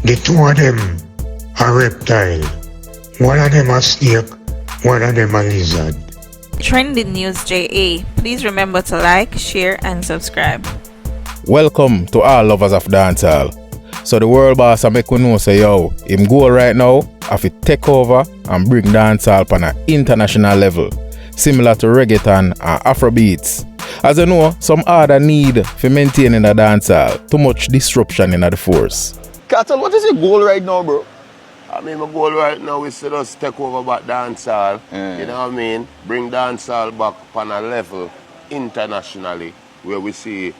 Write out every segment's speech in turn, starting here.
The two of them are reptile. One of them a snake, one of them a lizard. Trending News JA. Please remember to like, share and subscribe. Welcome to all lovers of dancehall. So the world boss make we know say yo, him goal right now have to take over and bring dancehall on an international level, similar to reggaeton and Afrobeats. As you know, some other need for maintaining the dancehall, too much disruption in the force. Kartel, what is your goal right now, bro? I mean, my goal right now is to just take over back dancehall. You know what I mean? Bring dancehall back on a level internationally where we see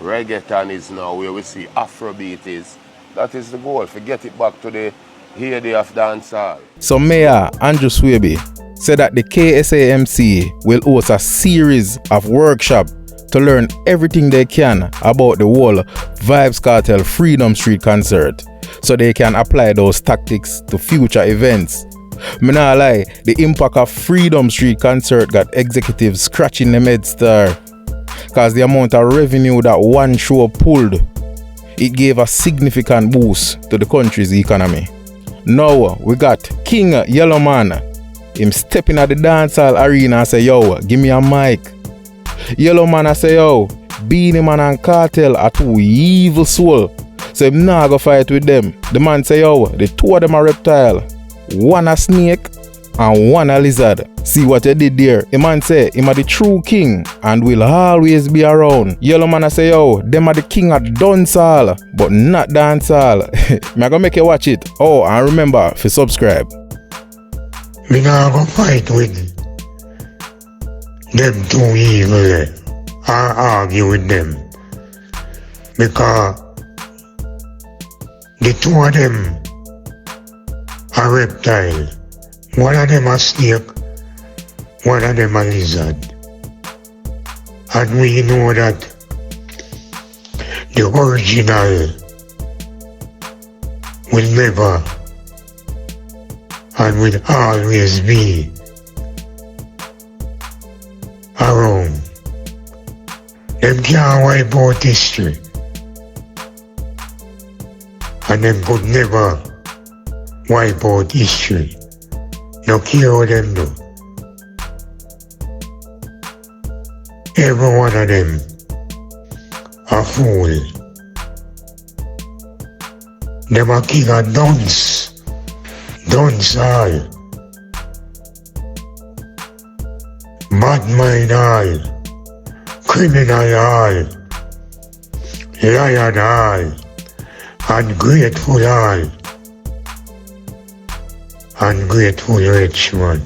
reggaeton is now, where we see Afrobeat is. That is the goal, to get it back to the heyday of dancehall. So Mayor Andrew Swaby said that the KSAMC will host a series of workshops to learn everything they can about the whole Vybz Kartel Freedom Street concert, so they can apply those tactics to future events. Me nah lie, the impact of Freedom Street concert got executives scratching the head star, cause the amount of revenue that one show pulled, it gave a significant boost to the country's economy. Now we got King Yellowman. Him stepping at the dancehall arena and say, yo, give me a mic. Yellowman I say, yo, Beenie Man and Kartel are two evil souls, so him nah go fight with them. The man say, yo, the two of them are reptile. One a snake and one a lizard. See what you did there? The man say, him are the true king and will always be around. Yellowman I say, yo, them are the king of dancehall, but not dancehall. Me gonna make you watch it. Oh, and remember to subscribe. Me nah go fight with them two evil or argue with them, because the two of them are reptile. One of them a snake, one of them a lizard. And we know that the original will never and will always be around. Them can't wipe out history, and them could never wipe out history. No care what them do. Every one of them a fool. Them a king of dancehall, bad mind all, criminal all, liar all, ungrateful all, ungrateful rich man.